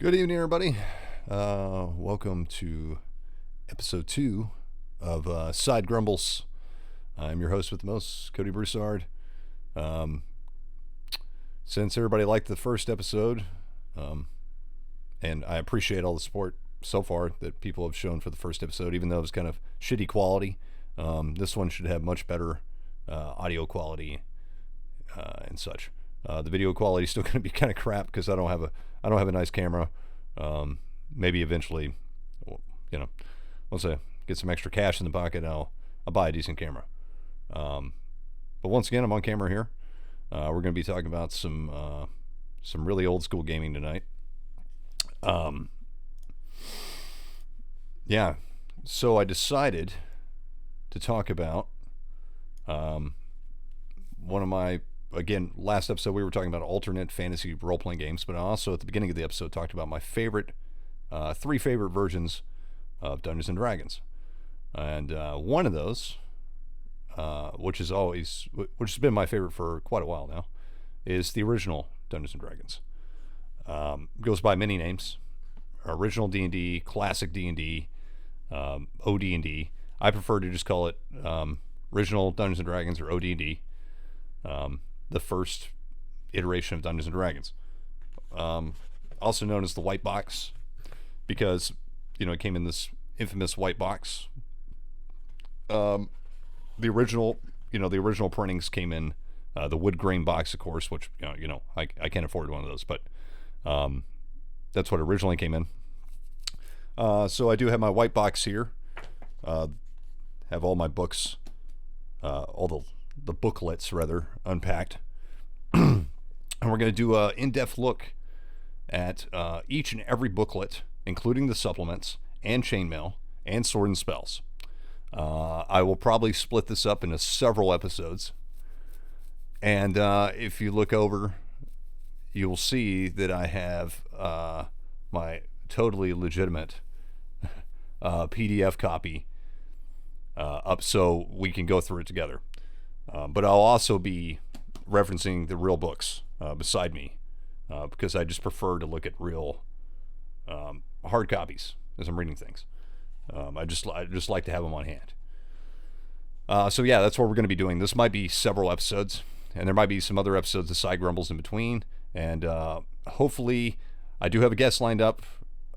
Good evening, everybody. Welcome to episode 2 of Side Grumbles. I'm your host with the most, Cody Broussard. Since everybody liked the first episode, and I appreciate all the support so far that people have shown for the first episode, even though it was kind of shitty quality, this one should have much better audio quality and such. The video quality is still going to be kind of crap because I don't have a nice camera. Maybe eventually, once I get some extra cash in the pocket, I'll buy a decent camera. But once again, I'm on camera here. We're going to be talking about some really old school gaming tonight. So I decided to talk about one of my, again, last episode we were talking about alternate fantasy role-playing games, but I also at the beginning of the episode talked about my three favorite versions of Dungeons and Dragons. And one of those, which has been my favorite for quite a while now, is the original Dungeons and Dragons. Goes by many names: original D&D, classic D&D, OD&D. I prefer to just call it original Dungeons and Dragons, or OD&D. The first iteration of Dungeons and Dragons, also known as the white box, because it came in this infamous white box. The original printings came in the wood grain box, of course, which I can't afford one of those, but that's what originally came in. So I do have my white box here. Have all my books, all the booklets rather, unpacked. And we're going to do an in-depth look at each and every booklet, including the supplements and chainmail and sword and spells. I will probably split this up into several episodes, and if you look over, you'll see that I have my totally legitimate PDF copy up so we can go through it together. But I'll also be referencing the real books beside me, because I just prefer to look at real hard copies as I'm reading things. I just like to have them on hand. So yeah, that's what we're going to be doing. This might be several episodes, and there might be some other episodes of Side Grumbles in between. And hopefully, I do have a guest lined up,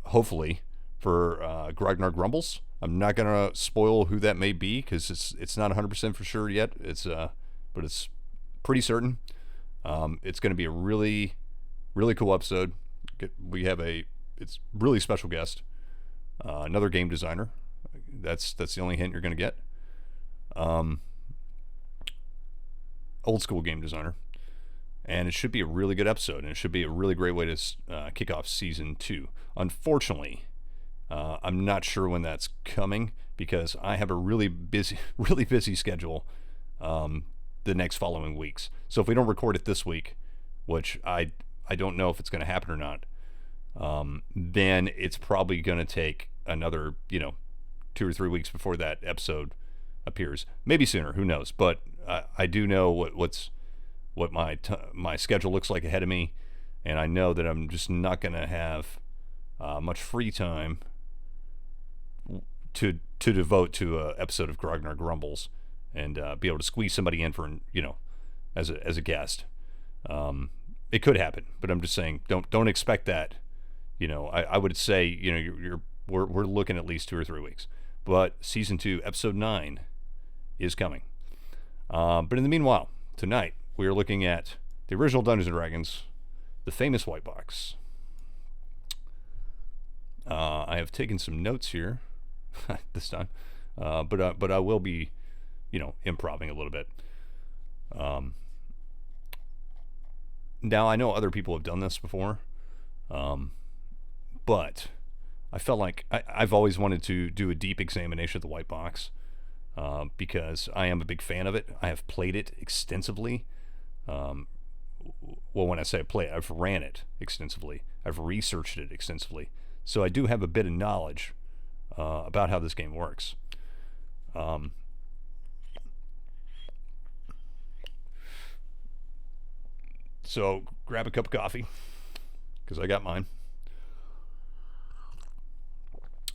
hopefully, for Grumbles. I'm not going to spoil who that may be, because it's not 100% for sure yet. But it's pretty certain. It's going to be a really, really cool episode. It's really special guest, another game designer. That's the only hint you're going to get. Old school game designer, and it should be a really good episode, and it should be a really great way to kick off season 2. Unfortunately, I'm not sure when that's coming, because I have a really busy schedule the next following weeks. So if we don't record it this week, which I don't know if it's going to happen or not, then it's probably going to take another 2 or 3 weeks before that episode appears. Maybe sooner, who knows? But I do know what my schedule looks like ahead of me, and I know that I'm just not going to have much free time to devote to an episode of Grumbles, and be able to squeeze somebody in for as a guest. It could happen, but I'm just saying, don't expect that. I would say we're looking at least 2 or 3 weeks. But season 2, episode 9, is coming. But in the meanwhile, tonight we are looking at the original Dungeons and Dragons, the famous white box. I have taken some notes here this time, but I will be improving a little bit. Now I know other people have done this before, but I felt like I've always wanted to do a deep examination of the white box, because I am a big fan of it. I have played it extensively. Well, when I say play it, I've ran it extensively. I've researched it extensively. So I do have a bit of knowledge about how this game works. So grab a cup of coffee, because I got mine.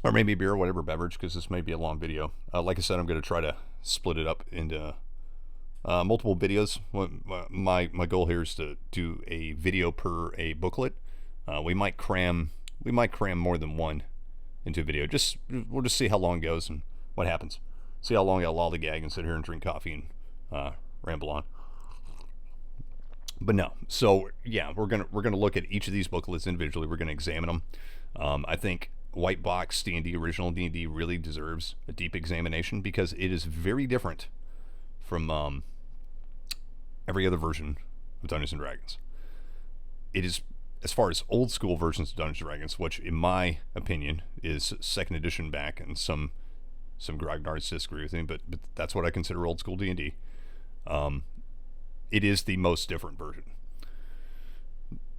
or maybe beer or whatever beverage, because this may be a long video. Like I said, I'm going to try to split it up into multiple videos. My goal here is to do a video per a booklet. We might cram more than one into a video. We'll just see how long it goes and what happens. See how long I'll lollygag and sit here and drink coffee and ramble on. But no, so yeah, we're gonna look at each of these booklets individually. We're gonna examine them. I think White Box D&D, original D&D, really deserves a deep examination because it is very different from every other version of Dungeons and Dragons. It is, as far as old school versions of Dungeons and Dragons, which in my opinion is second edition back, and some grognards disagree with me, but that's what I consider old school D&D. It is the most different version.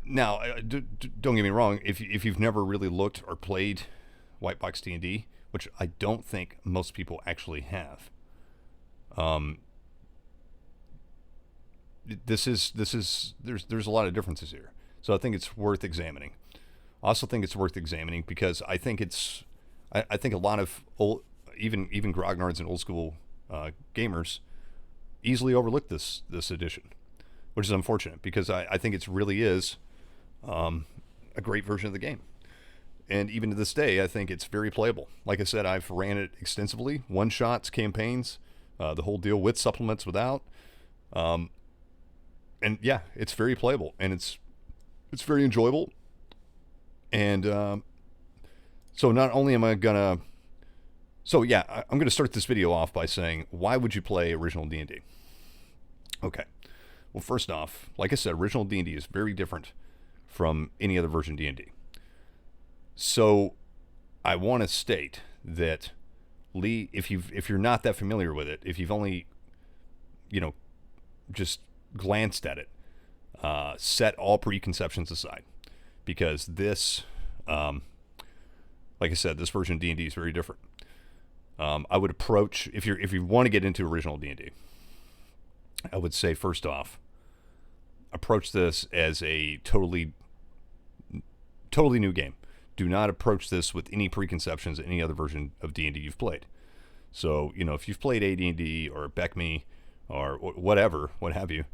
Now, don't get me wrong. If you've never really looked or played White Box D&D, which I don't think most people actually have, there's a lot of differences here. So I think it's worth examining. I also think it's worth examining because I think I think a lot of old, even grognards and old school gamers easily overlook this edition, which is unfortunate because I think it really is a great version of the game. And even to this day, I think it's very playable. Like I said, I've ran it extensively, one-shots, campaigns, the whole deal with supplements, without. And yeah, it's very playable, and it's very enjoyable. And so not only am I gonna... So yeah, I'm going to start this video off by saying, why would you play original D&D? Okay. Well, first off, like I said, original D&D is very different from any other version of D&D. So I want to state that, Lee, if you're not that familiar with it, if you've only, just glanced at it, set all preconceptions aside, because this, like I said, this version of D&D is very different. I would approach, if you want to get into original D&D, I would say, first off, approach this as a totally new game. Do not approach this with any preconceptions of any other version of D&D you've played. So, if you've played AD&D or BECME or whatever, what have you,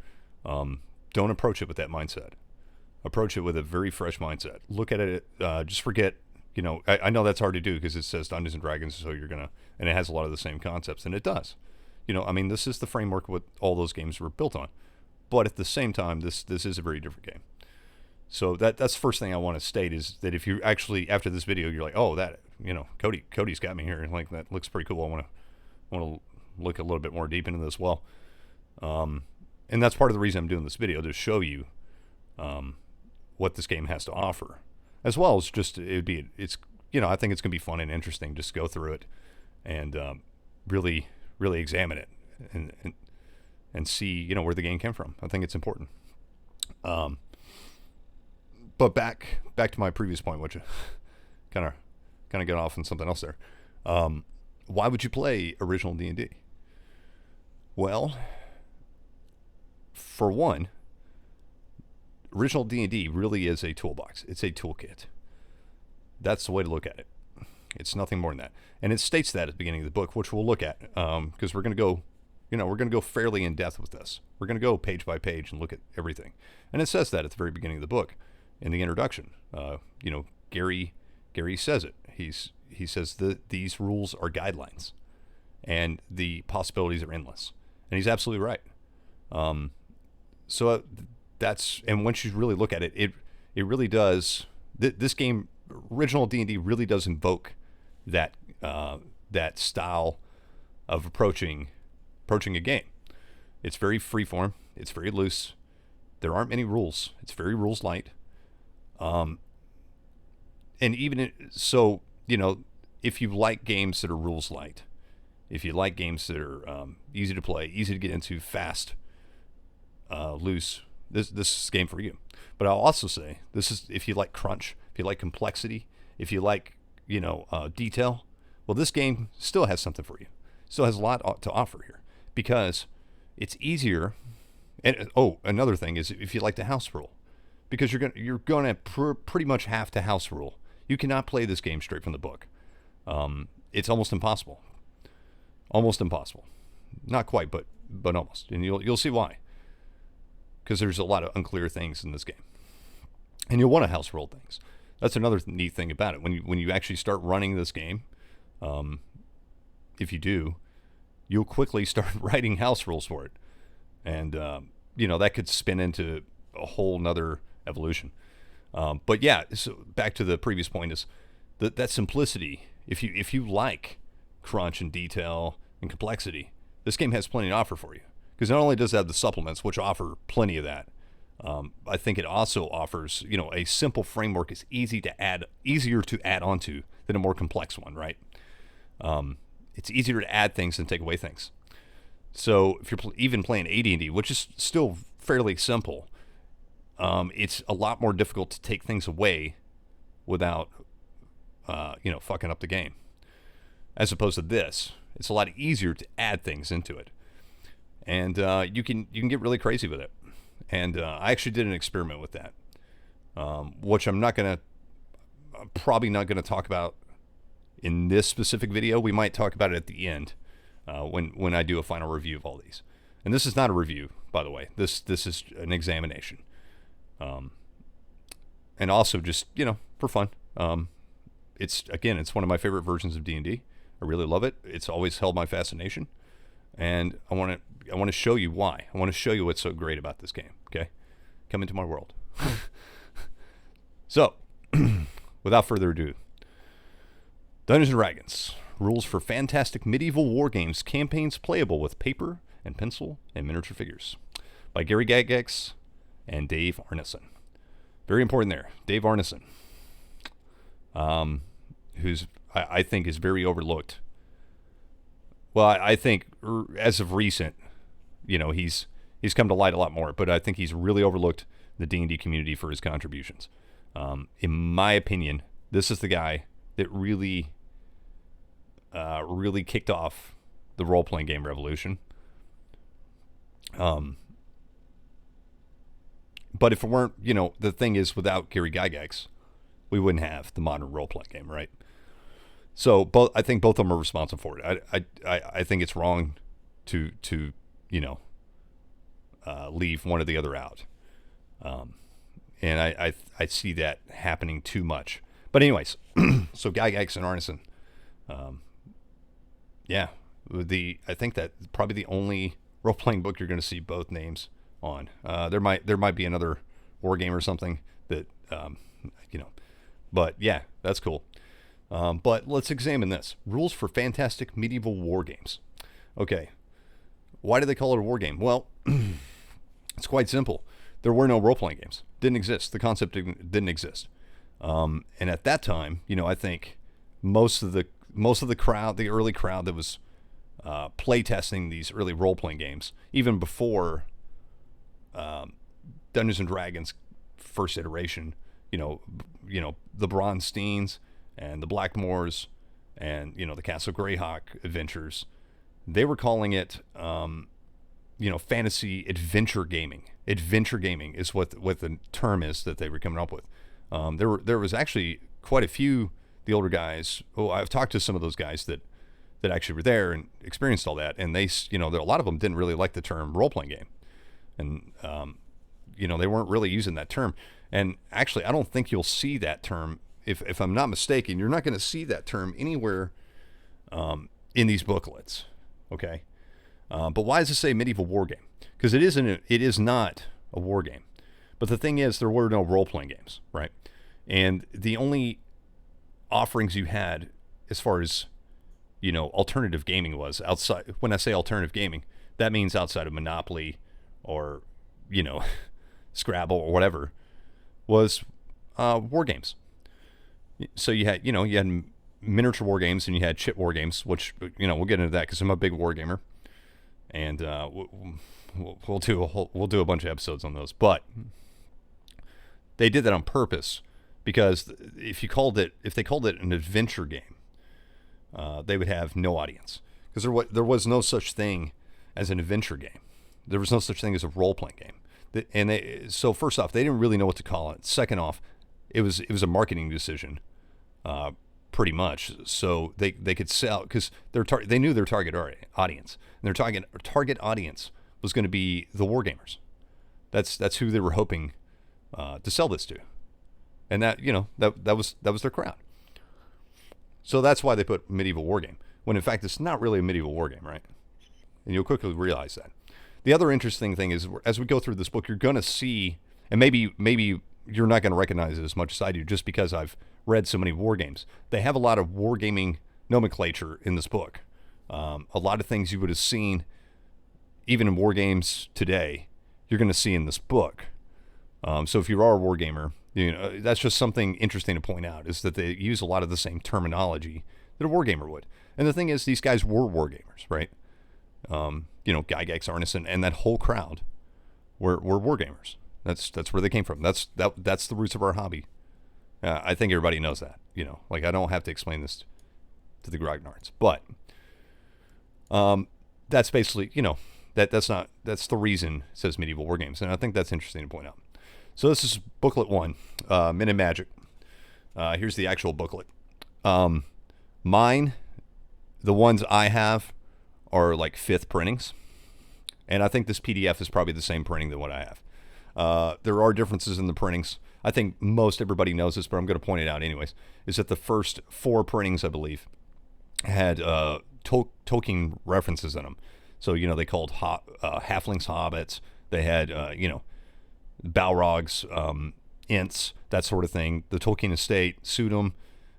don't approach it with that mindset. Approach it with a very fresh mindset. Look at it, just forget, I know that's hard to do because it says Dungeons and Dragons, so and it has a lot of the same concepts, and it does. This is the framework what all those games were built on. But at the same time, this is a very different game. So that's the first thing I want to state, is that if you actually, after this video, you're like, oh, that, Cody's got me here, and like, that looks pretty cool. I want to look a little bit more deep into this. Well, and that's part of the reason I'm doing this video, to show you what this game has to offer, as well as just I think it's going to be fun and interesting. Just go through it and really examine it and see where the game came from. I think it's important. But back to my previous point, which kind of got off on something else there. Why would you play original D&D? Well, for one, original D&D really is a toolbox. It's a toolkit. That's the way to look at it. It's nothing more than that. And it states that at the beginning of the book, which we'll look at, because we're going to go, we're going to go fairly in depth with this. We're going to go page by page and look at everything. And it says that at the very beginning of the book, in the introduction. Gary says it. He says that these rules are guidelines, and the possibilities are endless. And he's absolutely right. So that's, and once you really look at it, it really does. This game, original D&D, really does invoke that style of approaching a game. It's very freeform. It's very loose. There aren't many rules. It's very rules light. And even so, if you like games that are rules light, if you like games that are easy to play, easy to get into, fast, loose, this is a game for you. But I'll also say, this is if you like crunch, if you like complexity, if you like detail. Well, this game still has something for you. Still has a lot to offer here, because it's easier. And another thing is, if you like the house rule, because you're gonna pretty much have to house rule. You cannot play this game straight from the book. It's almost impossible. Almost impossible. Not quite, but almost. And you'll see why. Because there's a lot of unclear things in this game. And you'll want to house roll things. That's another neat thing about it. When you actually start running this game, if you do, you'll quickly start writing house rules for it. And, that could spin into a whole nother evolution. But yeah, so back to the previous point is that simplicity. If you like crunch and detail and complexity, this game has plenty to offer for you. Because not only does it have the supplements, which offer plenty of that, I think it also offers, a simple framework is easier to add onto than a more complex one, right? It's easier to add things than take away things. So if you're even playing AD&D, which is still fairly simple, it's a lot more difficult to take things away without, fucking up the game. As opposed to this, it's a lot easier to add things into it, and you can get really crazy with it. And I actually did an experiment with that, which I'm probably not gonna talk about in this specific video. We might talk about it at the end when I do a final review of all these. And this is not a review, by the way. This is an examination. And also just, for fun. It's one of my favorite versions of D&D. I really love it. It's always held my fascination. And I want to show you why. I want to show you what's so great about this game, okay? Come into my world. So, without further ado, Dungeons & Dragons. Rules for fantastic medieval war games campaigns playable with paper and pencil and miniature figures. By Gary Gygax and Dave Arneson. Very important there. Dave Arneson. Who's I think is very overlooked. Well, I think as of recent, he's come to light a lot more, but I think he's really overlooked the D&D community for his contributions. In my opinion, this is the guy that really kicked off the role-playing game revolution. But if it weren't, the thing is, without Gary Gygax, we wouldn't have the modern role-playing game, right? So I think both of them are responsible for it. I think it's wrong to leave one or the other out. And I see that happening too much. But anyways, so Gygax and Arneson, I think that probably the only role-playing book you're going to see both names on. There might be another war game or something that but yeah, that's cool. But let's examine this. Rules for fantastic medieval war games. Okay. Why do they call it a war game? Well, it's quite simple. There were no role-playing games. Didn't exist. The concept didn't exist. And at that time, I think most of the crowd, the early crowd that was playtesting these early role-playing games, even before Dungeons and Dragons first iteration, the Bronsteins and the Blackmores and, the Castle Greyhawk adventures, they were calling it, fantasy adventure gaming. Adventure gaming is what the term is that they were coming up with. There was actually quite a few, the older guys. Oh, I've talked to some of those guys that actually were there and experienced all that. And they, a lot of them didn't really like the term role-playing game. And, they weren't really using that term. And actually, I don't think you'll see that term. If I'm not mistaken, you're not going to see that term anywhere in these booklets. Okay. But why does it say medieval war game? Because it is not a war game. But the thing is, there were no role-playing games, right? And the only offerings you had as far as, alternative gaming was outside. When I say alternative gaming, that means outside of Monopoly or, Scrabble or whatever, was war games. So you had miniature war games and you had chit war games, which, we'll get into that because I'm a big war gamer. And we'll do a bunch of episodes on those. But they did that on purpose because if they called it an adventure game, they would have no audience because there was no such thing as an adventure game. There was no such thing as a role-playing game. So first off, they didn't really know what to call it. Second off, it was a marketing decision pretty much. So they could sell because they knew their target audience, and their target audience was going to be the wargamers. That's who they were hoping to sell this to, and that was their crowd. So that's why they put medieval wargame, when in fact it's not really a medieval wargame, right? And you'll quickly realize that. The other interesting thing is, as we go through this book, you're going to see, and maybe you're not going to recognize it as much as I do, just because I've read so many war games. They have a lot of wargaming nomenclature in this book. A lot of things you would have seen, even in war games today, you're going to see in this book. So if you are a wargamer, that's just something interesting to point out, is that they use a lot of the same terminology that a wargamer would. And the thing is, these guys were wargamers, right? Gygax, Arneson, and that whole crowd were wargamers. That's where they came from. That's the roots of our hobby. I think everybody knows that. Like, I don't have to explain this to the grognards, but that's basically, that's the reason it says medieval war games, and I think that's interesting to point out. So this is booklet 1, Men in Magic. Here's the actual booklet. Mine, the ones I have, are like 5th printings, and I think this PDF is probably the same printing than what I have. There are differences in the printings. I think most everybody knows this, but I'm going to point it out anyways, is that the first 4 printings, I believe, had Tolkien references in them. So, they called halflings hobbits. They had, Balrogs, Ints, that sort of thing. The Tolkien estate sued them,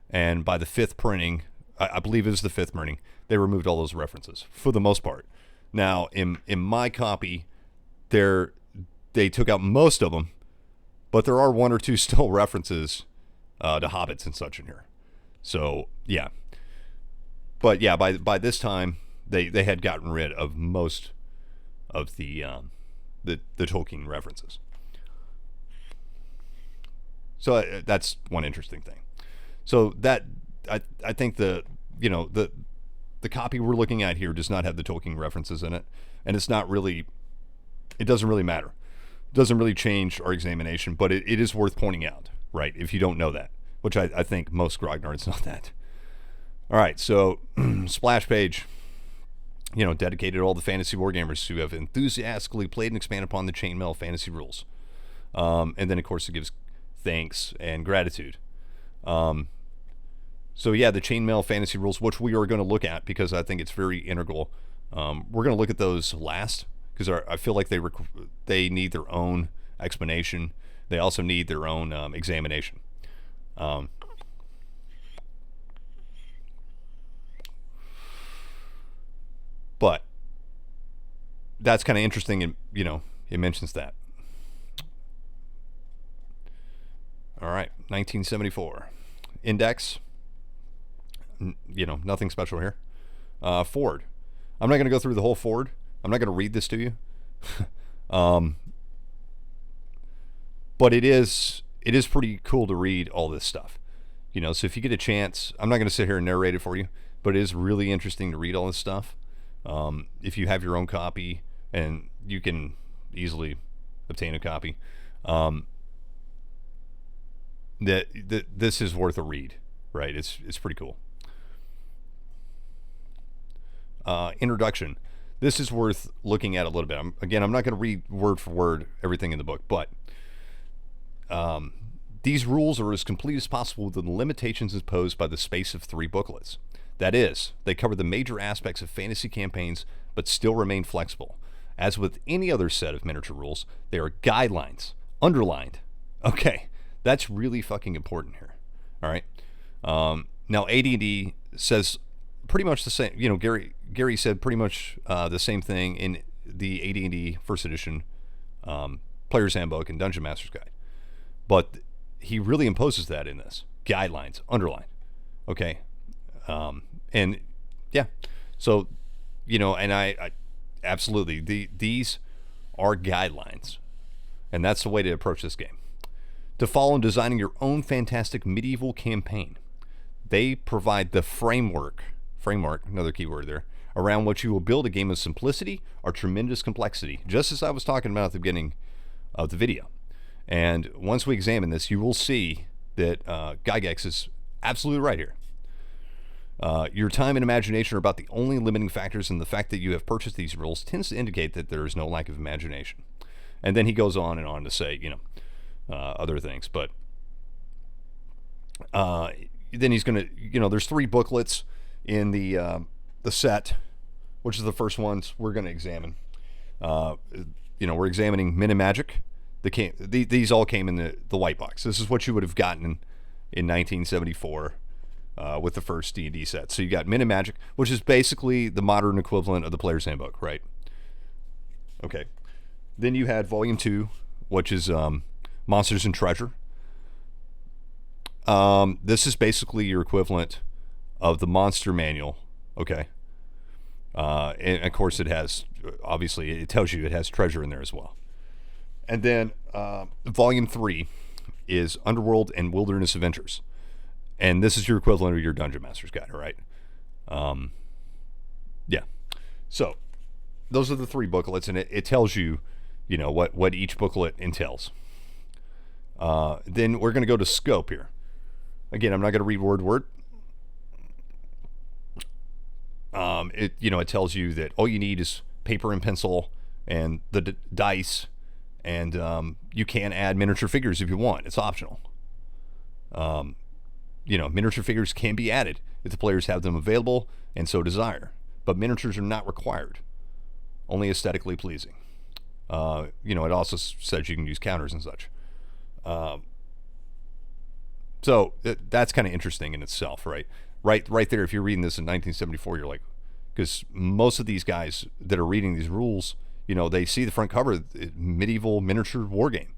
and by the 5th printing, I believe it was the 5th printing, they removed all those references, for the most part. Now, in my copy, they took out most of them, but there are 1 or 2 still references to hobbits and such in here. So, yeah. But, yeah, by this time, they had gotten rid of most of the Tolkien references. So that's one interesting thing. So that I think the copy we're looking at here does not have the Tolkien references in it, and it doesn't really matter. It doesn't really change our examination, but it is worth pointing out, right, if you don't know that, which I think most grognards know that. All right, so splash page, dedicated to all the fantasy wargamers who have enthusiastically played and expanded upon the chainmail fantasy rules. And then, of course, it gives thanks and gratitude. So yeah, the chainmail fantasy rules, which we are going to look at because I think it's very integral. We're going to look at those last because I feel like they need their own explanation. They also need their own examination. But that's kind of interesting, and it mentions that. All right, 1974. Index. Nothing special here. Ford. I'm not going to go through the whole Ford. I'm not going to read this to you. But it is pretty cool to read all this stuff. So if you get a chance, I'm not going to sit here and narrate it for you, but it is really interesting to read all this stuff. If you have your own copy, and you can easily obtain a copy, this is worth a read, right? It's pretty cool. Introduction. This is worth looking at a little bit. I'm not going to read word for word everything in the book, but these rules are as complete as possible within the limitations imposed by the space of 3 booklets. That is, they cover the major aspects of fantasy campaigns, but still remain flexible. As with any other set of miniature rules, they are guidelines, underlined. Okay, that's really fucking important here. All right. Now, AD&D says pretty much the same. Gary said pretty much the same thing in the AD&D First Edition Player's Handbook and Dungeon Master's Guide, but he really imposes that in this guidelines, underline. Okay. And yeah, so and I absolutely these are guidelines, and that's the way to approach this game. To follow in designing your own fantastic medieval campaign, they provide the framework, another key word there, around which you will build a game of simplicity or tremendous complexity, just as I was talking about at the beginning of the video. And once we examine this, you will see that Gygax is absolutely right here. Your time and imagination are about the only limiting factors, and the fact that you have purchased these rules tends to indicate that there is no lack of imagination. And then he goes on and on to say, other things. But then he's going to, there's 3 booklets in the set, which is the first ones we're going to examine. We're examining Minimagic. These all came in the white box. This is what you would have gotten in 1974 with the first D&D set. So you got Minimagic, which is basically the modern equivalent of the Player's Handbook, right? Okay. Then you had Volume 2, which is Monsters and Treasure. This is basically your equivalent of the Monster Manual, okay? And of course it has, obviously, it tells you it has treasure in there as well. And then Volume 3 is Underworld and Wilderness Adventures. And this is your equivalent of your Dungeon Master's Guide, all right? Yeah. So those are the 3 booklets, and it tells you, what each booklet entails. Then we're going to go to scope here. Again, I'm not going to read word. It tells you that all you need is paper and pencil and the dice, and you can add miniature figures if you want. It's optional. Miniature figures can be added if the players have them available and so desire, but miniatures are not required, only aesthetically pleasing. It also says you can use counters and such. So that's kind of interesting in itself, right? Right there, if you're reading this in 1974, you're like, because most of these guys that are reading these rules, they see the front cover, medieval miniature war game,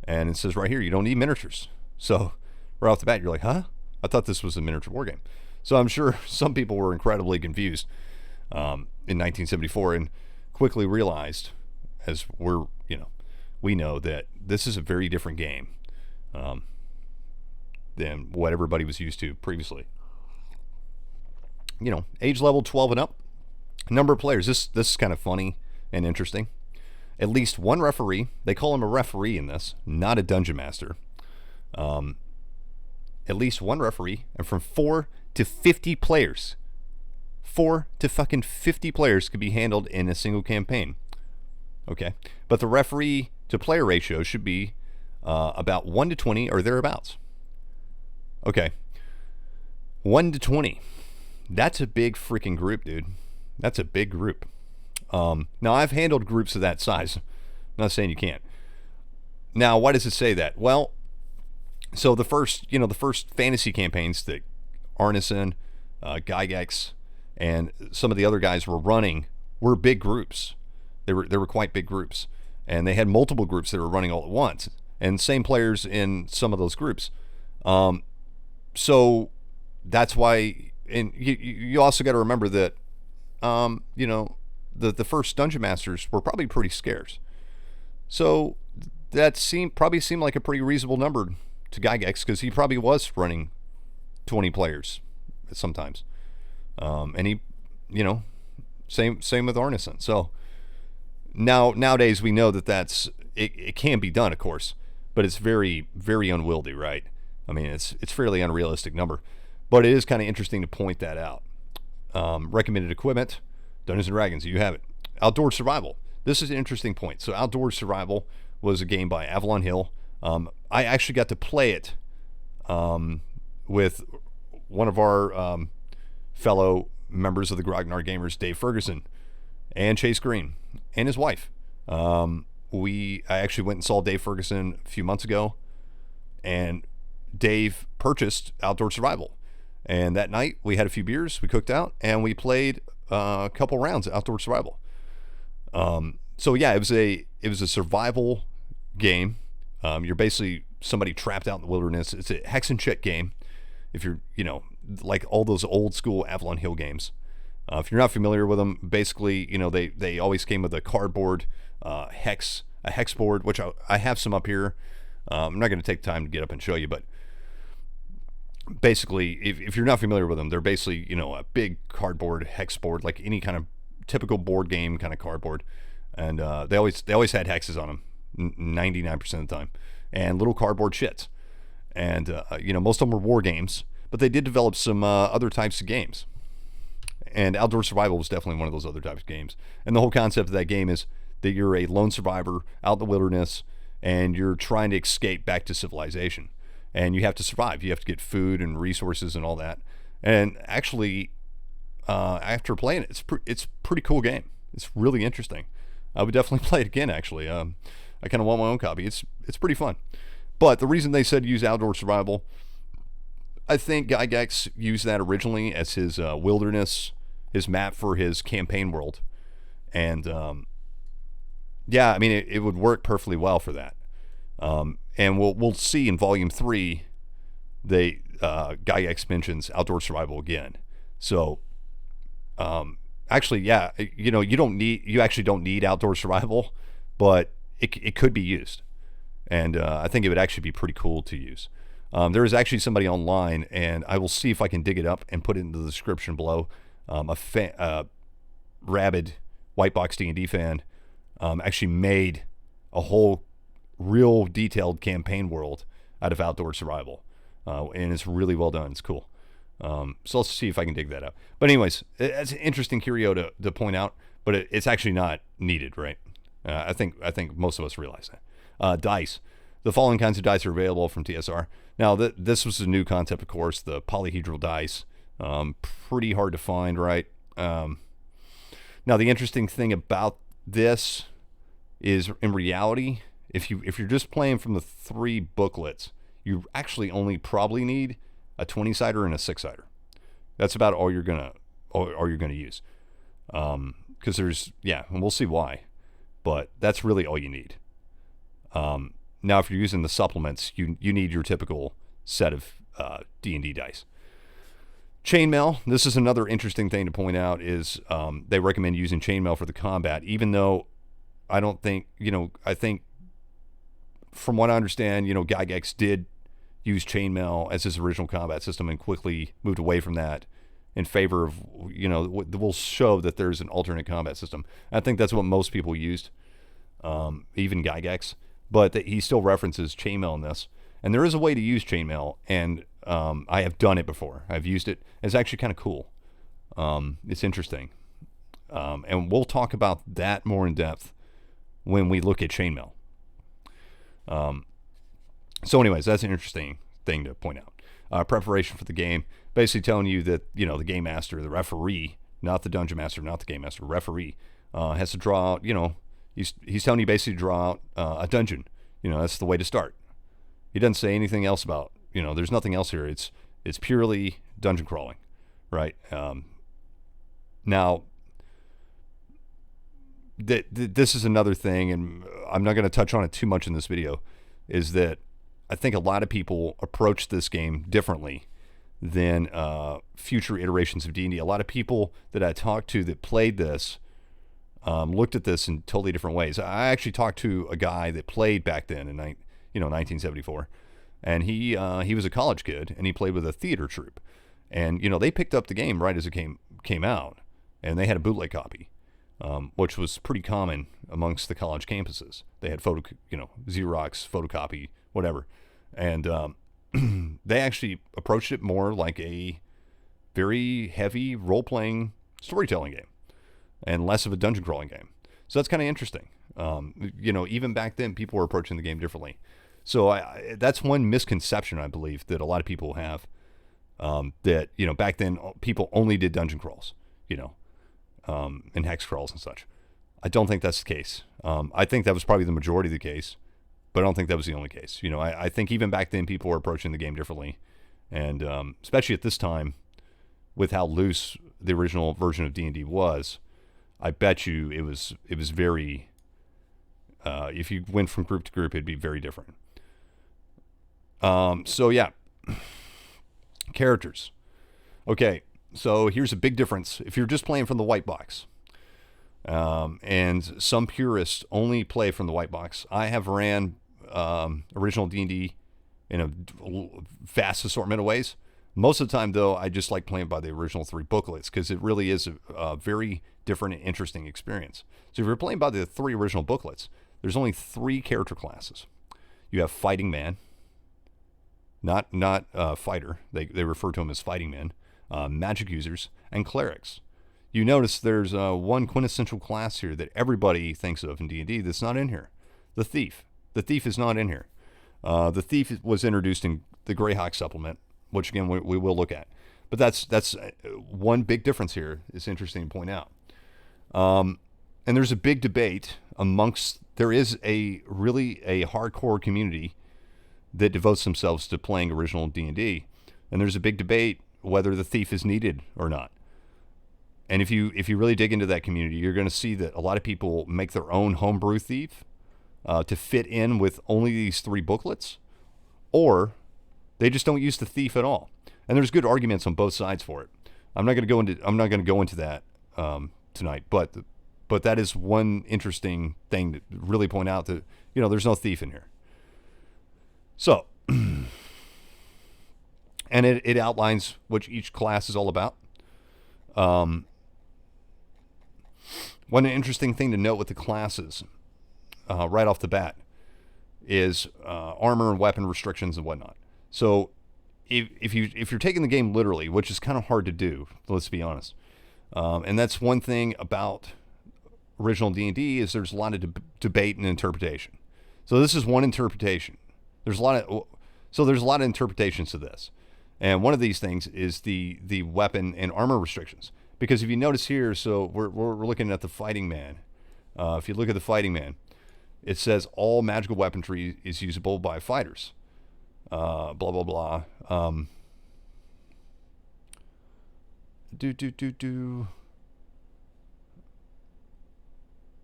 and it says right here, you don't need miniatures. So right off the bat, you're like, huh? I thought this was a miniature war game. So I'm sure some people were incredibly confused in 1974 and quickly realized, as we know that this is a very different game than what everybody was used to previously. Age level 12 and up. Number of players. This is kind of funny and interesting. At least one referee. They call him a referee in this, not a dungeon master. At least one referee, and from 4 to 50 players. 4 to fucking 50 players could be handled in a single campaign. Okay, but the referee to player ratio should be about 1 to 20 or thereabouts. Okay, 1 to 20. That's a big freaking group, dude. That's a big group. Now, I've handled groups of that size. I'm not saying you can't. Now, why does it say that? Well, so the first fantasy campaigns that Arneson, Gygax, and some of the other guys were running were big groups. They were quite big groups, and they had multiple groups that were running all at once, and same players in some of those groups. So that's why, and you also got to remember that, the first dungeon masters were probably pretty scarce. So that probably seemed like a pretty reasonable number to Gygax, because he probably was running 20 players sometimes. And he, same with Arneson. So nowadays we know that it can be done, of course, but it's very, very unwieldy, right? I mean, it's fairly unrealistic number, but it is kind of interesting to point that out. Recommended equipment, Dungeons & Dragons, you have it. Outdoor Survival. This is an interesting point. So Outdoor Survival was a game by Avalon Hill. I actually got to play it with one of our fellow members of the Grognard Gamers, Dave Ferguson, and Chase Green, and his wife. I actually went and saw Dave Ferguson a few months ago, and Dave purchased Outdoor Survival. And that night, we had a few beers, we cooked out, and we played a couple rounds of Outdoor Survival. So yeah, it was a survival game. You're basically somebody trapped out in the wilderness. It's a hex and check game. If you're, like all those old school Avalon Hill games. If you're not familiar with them, basically, they always came with a cardboard a hex board, which I have some up here. I'm not going to take time to get up and show you, but basically, if you're not familiar with them, they're basically, a big cardboard hex board, like any kind of typical board game kind of cardboard. And they always had hexes on them 99% of the time, and little cardboard shits. And most of them were war games, but they did develop some other types of games. And Outdoor Survival was definitely one of those other types of games. And the whole concept of that game is that you're a lone survivor out in the wilderness, and you're trying to escape back to civilization. And you have to survive. You have to get food and resources and all that. And actually, after playing it, it's a pretty cool game. It's really interesting. I would definitely play it again, actually. I kind of want my own copy. It's pretty fun. But the reason they said use Outdoor Survival, I think Gygax used that originally as his wilderness, his map for his campaign world. And yeah, I mean, it would work perfectly well for that. And we'll see in Volume 3, Gygax mentions Outdoor Survival again. So actually, yeah, you actually don't need Outdoor Survival, but it could be used. And I think it would actually be pretty cool to use. There is actually somebody online, and I will see if I can dig it up and put it in the description below. A rabid White Box D&D fan actually made a whole real detailed campaign world out of Outdoor Survival. And it's really well done. It's cool. So let's see if I can dig that up. But anyways, it's an interesting curio to point out, but it's actually not needed, right? I think most of us realize that. Dice. The following kinds of dice are available from TSR. Now, this was a new concept, of course, the polyhedral dice. Pretty hard to find, right? Now, the interesting thing about this is, in reality, if you're just playing from the 3 booklets, you actually only probably need a 20-sider and a 6-sider. That's about all you're gonna use. Because and we'll see why, but that's really all you need. Now, if you're using the supplements, you need your typical set of D&D dice. Chainmail. This is another interesting thing to point out. Is they recommend using chainmail for the combat, even though I don't think I think from what I understand, Gygax did use chainmail as his original combat system and quickly moved away from that in favor of we'll show that there's an alternate combat system. I think that's what most people used, even Gygax. But he still references chainmail in this. And there is a way to use chainmail, and I have done it before. I've used it. It's actually kind of cool. It's interesting. And we'll talk about that more in depth when we look at chainmail. So anyways, that's an interesting thing to point out. Preparation for the game, basically telling you that, the game master, the referee, not the dungeon master, not the game master, referee, has to draw out, He's telling you basically to draw out a dungeon. That's the way to start. He doesn't say anything else about, there's nothing else here. It's purely dungeon crawling, right? Now, this is another thing, and I'm not going to touch on it too much in this video, is that I think a lot of people approach this game differently than future iterations of D&D. A lot of people that I talked to that played this looked at this in totally different ways. I actually talked to a guy that played back then in 1974, and he was a college kid, and he played with a theater troupe, and they picked up the game right as it came out, and they had a bootleg copy, which was pretty common amongst the college campuses. They had Xerox photocopy, whatever, and they actually approached it more like a very heavy role-playing storytelling game, and less of a dungeon crawling game. So that's kind of interesting. Even back then, people were approaching the game differently. So that's one misconception, I believe, that a lot of people have, that, back then people only did dungeon crawls, and hex crawls and such. I don't think that's the case. I think that was probably the majority of the case, but I don't think that was the only case. I think even back then people were approaching the game differently. And especially at this time, with how loose the original version of D&D was, I bet you it was very, if you went from group to group, it'd be very different. So yeah, characters. Okay, so here's a big difference. If you're just playing from the white box, and some purists only play from the white box. I have ran original D&D in a vast assortment of ways. Most of the time, though, I just like playing by the original 3 booklets because it really is a very different and interesting experience. So if you're playing by the 3 original booklets, there's only 3 character classes. You have Fighting Man, not fighter. They refer to them as fighting men, magic users, and clerics. You notice there's one quintessential class here that everybody thinks of in D&D that's not in here. The thief. The thief is not in here. The thief was introduced in the Greyhawk supplement, which again we will look at. But that's one big difference here. It's interesting to point out. And there's a big debate there is a hardcore community that devotes themselves to playing original D&D, and there's a big debate whether the thief is needed or not. And if you really dig into that community, you're going to see that a lot of people make their own homebrew thief to fit in with only these 3 booklets, or they just don't use the thief at all. And there's good arguments on both sides for it. I'm not going to go into that tonight, but that is one interesting thing to really point out, that there's no thief in here. So, and it outlines what each class is all about. One interesting thing to note with the classes, right off the bat, is armor and weapon restrictions and whatnot. So, if you're taking the game literally, which is kind of hard to do, let's be honest, and that's one thing about original D&D, is there's a lot of debate and interpretation. So this is one interpretation. There's a lot of interpretations to this, and one of these things is the weapon and armor restrictions. Because if you notice here, so we're looking at the fighting man. If you look at the fighting man, it says all magical weaponry is usable by fighters. Blah blah blah.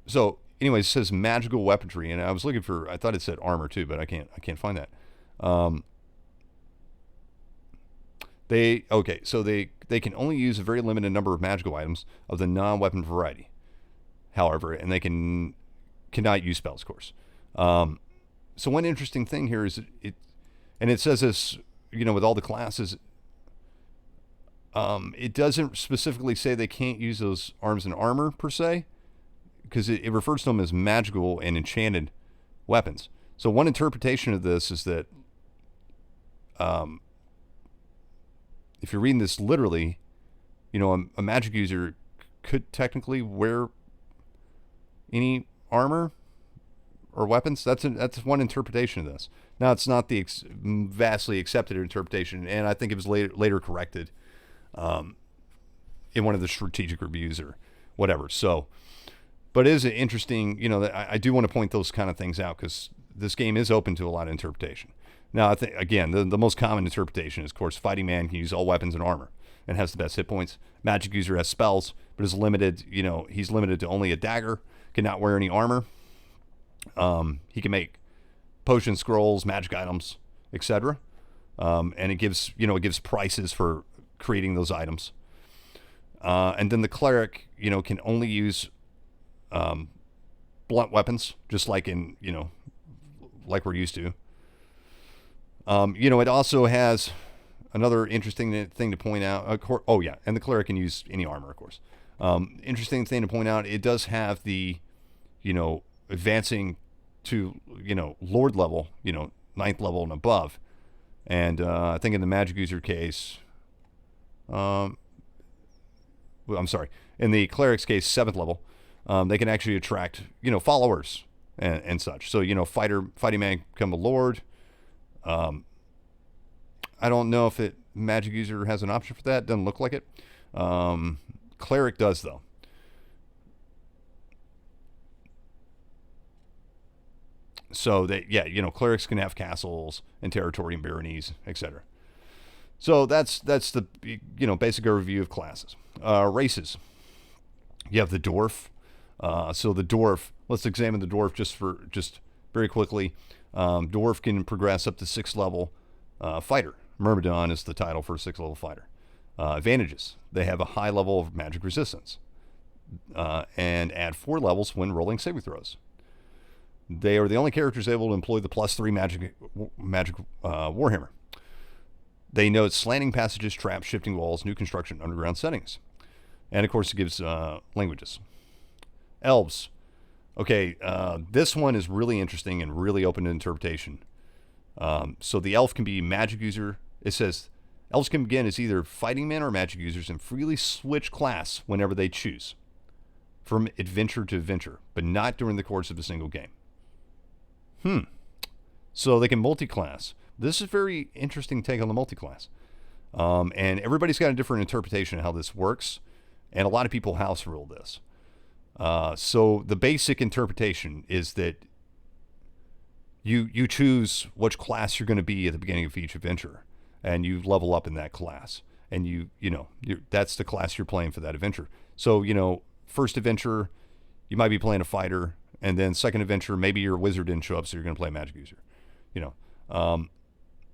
So, anyways, it says magical weaponry, and I was looking for. I thought it said armor too, but I can't find that. So they can only use a very limited number of magical items of the non-weapon variety. However, and they cannot use spells, of course. So one interesting thing here is it says this, with all the classes. It doesn't specifically say they can't use those arms and armor per se, because it refers to them as magical and enchanted weapons. So one interpretation of this is that if you're reading this literally, a magic user could technically wear any armor or weapons. That's one interpretation of this. Now, it's not the vastly accepted interpretation, and I think it was later corrected in one of the strategic reviews or whatever. So, but it is interesting, I do want to point those kind of things out, because this game is open to a lot of interpretation. Now, I think, again, the most common interpretation is, of course, fighting man can use all weapons and armor and has the best hit points. Magic user has spells, but is limited, he's limited to only a dagger, cannot wear any armor. He can make potions, scrolls, magic items, etc. And it gives prices for creating those items. And then the cleric, can only use blunt weapons, just like like we're used to. It also has another interesting thing to point out. And the cleric can use any armor, of course. Interesting thing to point out, it does have the, advancing to, Lord level, 9th level and above. And I think in the magic user case, in the cleric's case, 7th level, they can actually attract, followers and such. So, fighting man become a lord. I don't know if magic user has an option for that. Doesn't look like it. Cleric does, though. So clerics can have castles and territory and baronies, etc. So that's the basic overview of classes. Races. You have the dwarf. So the dwarf. Let's examine the dwarf just very quickly. Dwarf can progress up to 6th level fighter. Myrmidon is the title for a 6th level fighter. Advantages. They have a high level of magic resistance and add 4 levels when rolling saving throws. They are the only characters able to employ the +3 magic Warhammer. They know slanting passages, traps, shifting walls, new construction, underground settings. And of course it gives languages. Elves. Okay, this one is really interesting and really open to interpretation. So the elf can be magic user. It says elves can begin as either fighting men or magic users and freely switch class whenever they choose, from adventure to adventure, but not during the course of a single game. So they can multi-class. This is a very interesting take on the multi-class. And everybody's got a different interpretation of how this works, and a lot of people house rule this. So the basic interpretation is that you choose which class you're going to be at the beginning of each adventure, and you level up in that class, and that's the class you're playing for that adventure. So first adventure, you might be playing a fighter, and then second adventure, maybe your wizard didn't show up, so you're going to play a magic user.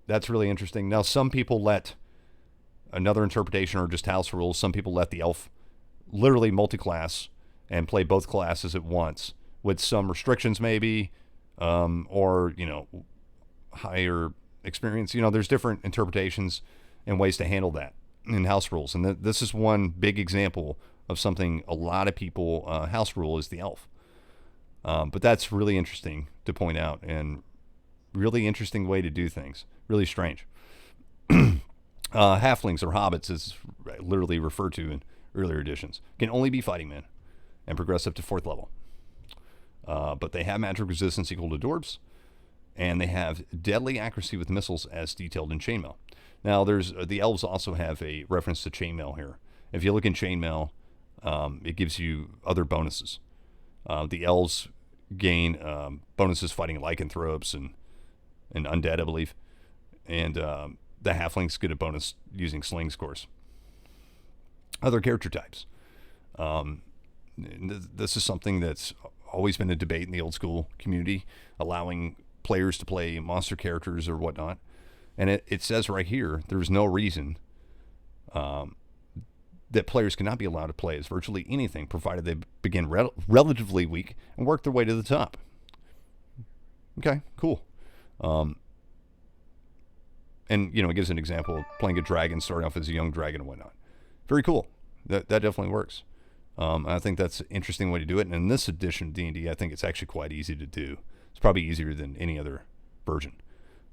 That's really interesting. Now, some people let another interpretation or just house rules. Some people let the elf literally multi-class and play both classes at once with some restrictions, maybe, or higher experience. There's different interpretations and ways to handle that in house rules, and this is one big example of something a lot of people house rule is the elf. But that's really interesting to point out, and really interesting way to do things. Really strange. Halflings or hobbits, is literally referred to in earlier editions, can only be fighting men and progress up to 4th level. But they have magic resistance equal to dwarves, and they have deadly accuracy with missiles as detailed in Chainmail. Now, the elves also have a reference to Chainmail here. If you look in Chainmail, it gives you other bonuses. The elves gain bonuses fighting lycanthropes and undead, I believe. And the halflings get a bonus using sling scores. Other character types. This is something that's always been a debate in the old school community, allowing players to play monster characters or whatnot. And it says right here, there's no reason that players cannot be allowed to play as virtually anything, provided they begin relatively weak and work their way to the top. Okay, cool. And it gives an example of playing a dragon, starting off as a young dragon and whatnot. Very cool. That definitely works. I think that's an interesting way to do it. And in this edition of D&D, I think it's actually quite easy to do. It's probably easier than any other version.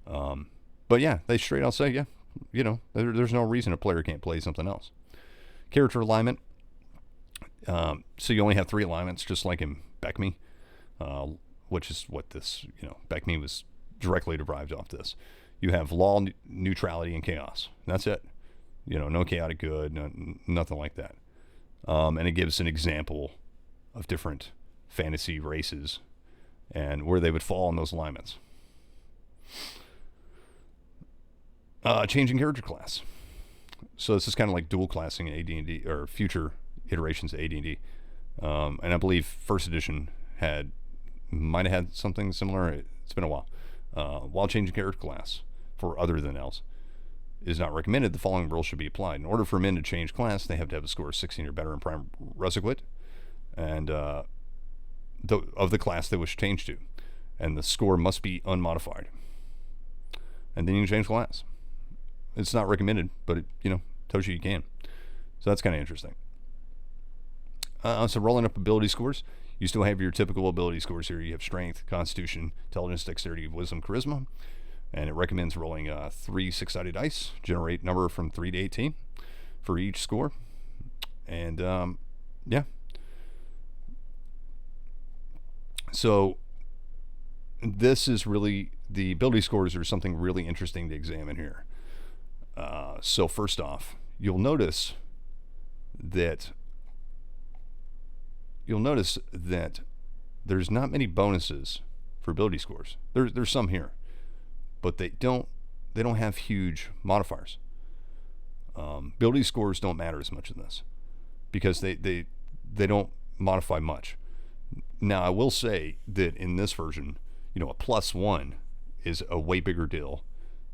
But yeah, they straight out say, there's no reason a player can't play something else. Character alignment. So you only have 3 alignments, just like in Beckme, which is what this, Beckme was directly derived off this. You have law, neutrality, and chaos. That's it. No chaotic good, nothing like that. And it gives an example of different fantasy races and where they would fall in those alignments. Changing character class. So this is kind of like dual classing in AD&D, or future iterations of AD&D. And I believe first edition might have had something similar. It's been a while. While changing character class for other than elves is not recommended, the following rules should be applied. In order for men to change class, they have to have a score of 16 or better in Prime Resequit, and of the class they wish to change to. And the score must be unmodified. And then you can change class. It's not recommended, but it, tells you can. So that's kind of interesting. So rolling up ability scores. You still have your typical ability scores here. You have strength, constitution, intelligence, dexterity, wisdom, charisma. And it recommends rolling 3 6-sided dice, generate number from 3 to 18 for each score. And yeah. So this is really, the ability scores are something really interesting to examine here. So first off, you'll notice that there's not many bonuses for ability scores. There's some here, but they don't have huge modifiers. Ability scores don't matter as much in this because they don't modify much. Now, I will say that in this version, a +1 is a way bigger deal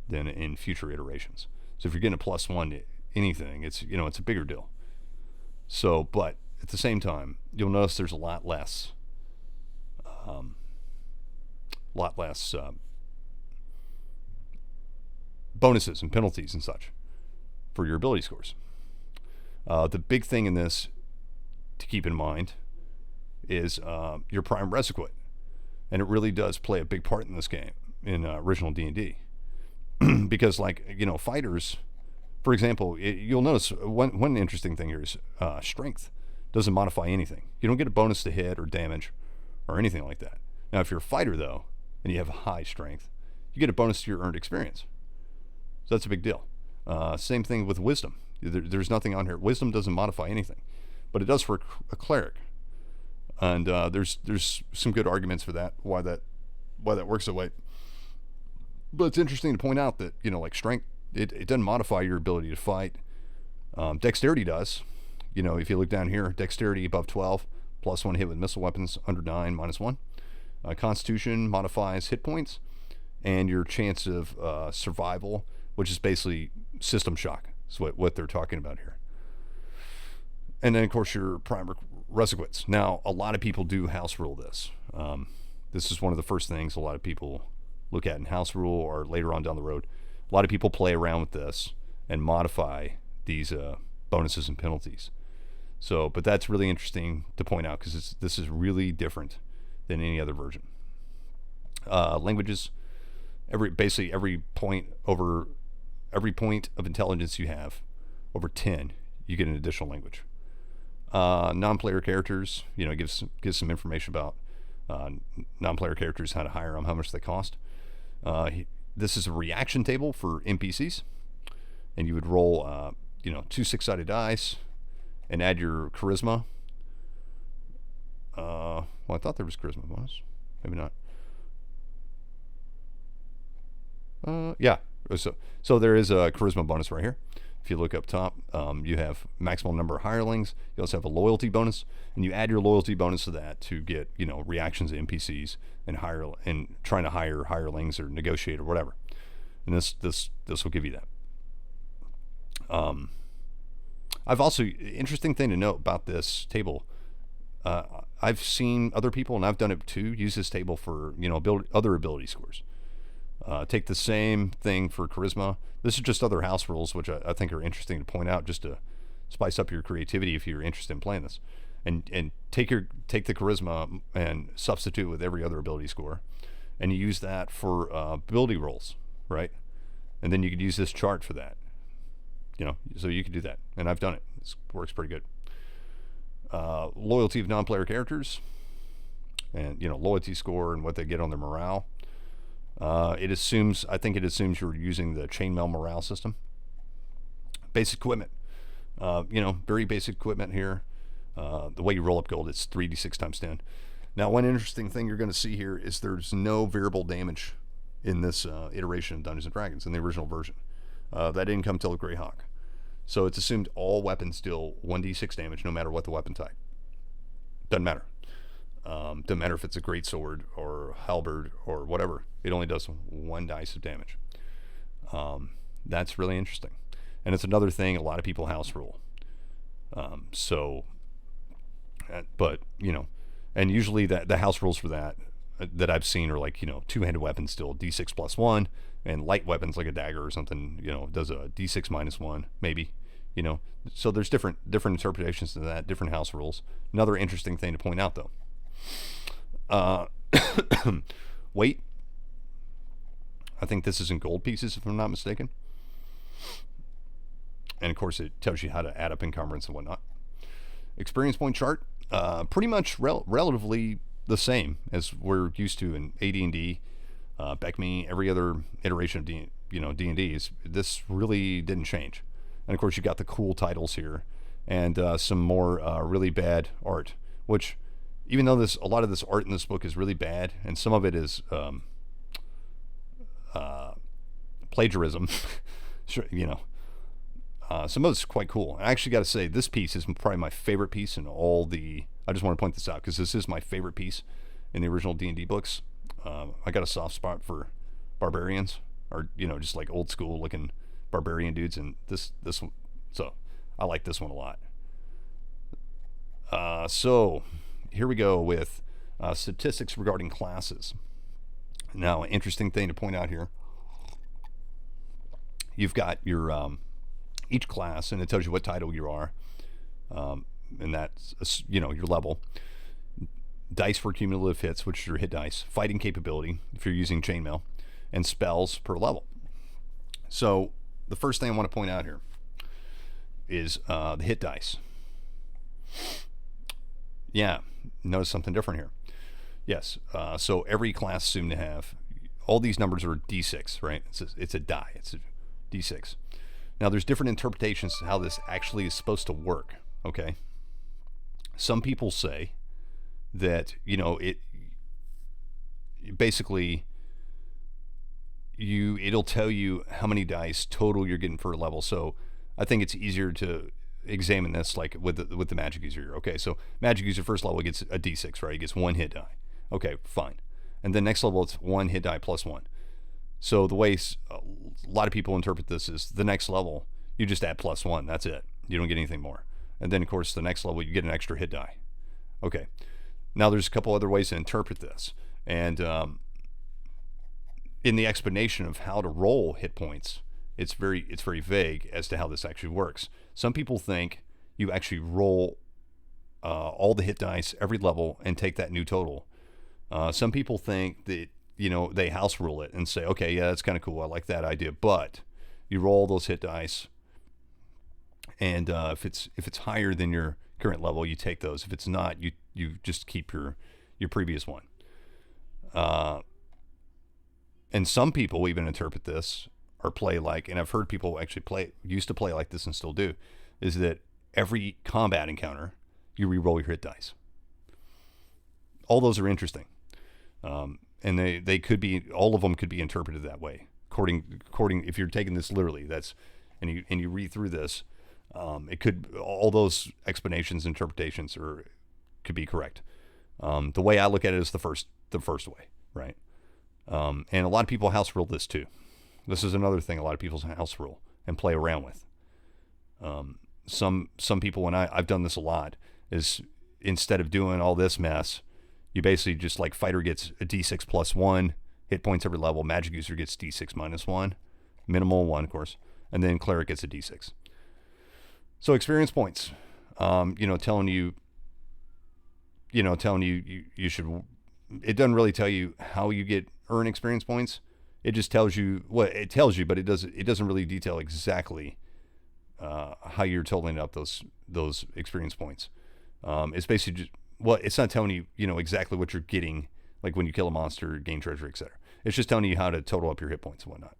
than in future iterations. So if you're getting a +1 to anything, it's a bigger deal. So, but at the same time, you'll notice there's a lot less bonuses and penalties and such for your ability scores. The big thing in this to keep in mind is your Prime Resequit, and it really does play a big part in this game, in original D&D. because, like, fighters, for example, you'll notice one interesting thing here is strength doesn't modify anything. You don't get a bonus to hit or damage or anything like that. Now, if you're a fighter, though, and you have high strength, you get a bonus to your earned experience. So that's a big deal. Same thing with wisdom. There's nothing on here. Wisdom doesn't modify anything, but it does for a cleric. And there's some good arguments for that, why that works that way. But it's interesting to point out that, like strength, it doesn't modify your ability to fight. Dexterity does. If you look down here, dexterity above 12, +1 hit with missile weapons, under 9, -1. Constitution modifies hit points and your chance of survival, which is basically system shock. Is what they're talking about here. And then, of course, your prime requisites. Now, a lot of people do house rule this. This is one of the first things a lot of people look at in house rule or later on down the road. A lot of people play around with this and modify these bonuses and penalties. So, but that's really interesting to point out because this is really different than any other version. Languages, basically every point of intelligence you have over 10, you get an additional language. Non-player characters, gives some information about non-player characters, how to hire them, how much they cost. This is a reaction table for NPCs, and you would roll 2 6-sided dice and add your charisma. Well, I thought there was charisma bonus, maybe not. Yeah, so there is a charisma bonus right here. If you look up top, you have maximum number of hirelings. You also have a loyalty bonus, and you add your loyalty bonus to that to get reactions to NPCs and trying to hire hirelings or negotiate or whatever. And this will give you that. I've also interesting thing to note about this table. I've seen other people, and I've done it too, use this table for other ability scores. Take the same thing for charisma. This is just other house rules, which I think are interesting to point out, just to spice up your creativity if you're interested in playing this. And take the charisma and substitute with every other ability score, and you use that for ability rolls, right? And then you could use this chart for that. So you could do that, and I've done it. It works pretty good. Loyalty of non-player characters, and loyalty score and what they get on their morale. I think it assumes you're using the chainmail morale system. Basic equipment, very basic equipment here. The way you roll up gold, it's 3d6 times 10. Now, one interesting thing you're going to see here is there's no variable damage in this iteration of Dungeons and Dragons in the original version. That didn't come till Greyhawk. So it's assumed all weapons deal 1d6 damage no matter what the weapon type. Doesn't matter. Doesn't matter if it's a greatsword or halberd or whatever. It only does 1 dice of damage. That's really interesting. And it's another thing a lot of people house rule. And usually the house rules for that I've seen are like, two-handed weapons still d6 plus 1, and light weapons like a dagger or something, does a d6 minus 1, maybe. So there's different interpretations to that, different house rules. Another interesting thing to point out, though. Weight. I think this is in gold pieces, if I'm not mistaken. And of course, it tells you how to add up encumbrance and whatnot. Experience point chart, pretty much relatively the same as we're used to in AD&D, BECMI, every other iteration of D&D. This really didn't change. And of course, you got the cool titles here, and some more really bad art. Which, even though a lot of this art in this book is really bad, and some of it is plagiarism, some of it's quite cool. I actually got to say, this piece is probably my favorite piece in all the. I just want to point this out because this is my favorite piece in the original D&D books. I got a soft spot for barbarians, or just like old school looking barbarian dudes, and this one. So I like this one a lot. So here we go with statistics regarding classes. Now, an interesting thing to point out here. You've got your each class, and it tells you what title you are, and that's your level. Dice for cumulative hits, which is your hit dice. Fighting capability, if you're using chainmail, and spells per level. So the first thing I want to point out here is the hit dice. Yeah, notice something different here. Yes, so every class is assumed to have, all these numbers are D6, right? It's a die, it's a D6. Now there's different interpretations to how this actually is supposed to work, okay? Some people say that, it basically, it'll tell you how many dice total you're getting per level. So I think it's easier to examine this like with the magic user. Okay, so magic user first level gets a D6, right? He gets one hit die. Okay, fine. And then next level it's one hit die plus one. So the way a lot of people interpret this is the next level you just add plus one. That's it. You don't get anything more. And then of course the next level you get an extra hit die. Okay. Now there's a couple other ways to interpret this, and in the explanation of how to roll hit points, it's very vague as to how this actually works. Some people think you actually roll all the hit dice every level and take that new total. Some people think that they house rule it and say, okay, yeah, that's kind of cool. I like that idea, but you roll those hit dice, and if it's higher than your current level, you take those. If it's not, you just keep your previous one. And some people even interpret this or play like, and I've heard people actually used to play like this and still do, is that every combat encounter you re-roll your hit dice. All those are interesting, and they could be, all of them could be interpreted that way. According if you're taking this literally, and you read through this, it could, all those explanations, interpretations could be correct. The way I look at it is the first way, right? And a lot of people house rule this too. This is another thing a lot of people house rule and play around with. Some people, and I've done this a lot, is instead of doing all this mess, you basically just, like, fighter gets a D6 plus 1, hit points every level, magic user gets D6 minus 1, minimal 1, of course, and then cleric gets a D6. So experience points, telling you you should, it doesn't really tell you how you earn experience points. It just tells you what it tells you, but it doesn't really detail exactly how you're totaling up those experience points. It's basically just, it's not telling you, exactly what you're getting, like when you kill a monster, gain treasure, etc. It's just telling you how to total up your hit points and whatnot.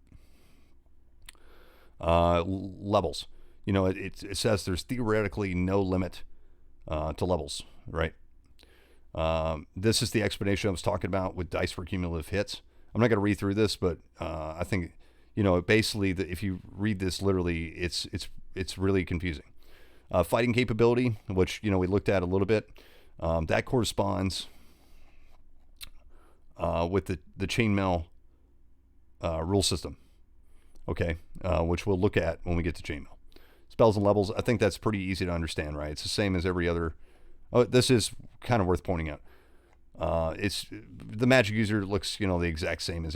Levels. It says there's theoretically no limit to levels, right? This is the explanation I was talking about with dice for cumulative hits. I'm not going to read through this, but I think, basically, if you read this literally, it's really confusing. Fighting capability, which, we looked at a little bit, that corresponds with the chainmail rule system, okay, which we'll look at when we get to chainmail. Spells and levels, I think that's pretty easy to understand, right? It's the same as every other. Oh, this is kind of worth pointing out. It's the magic user looks, the exact same as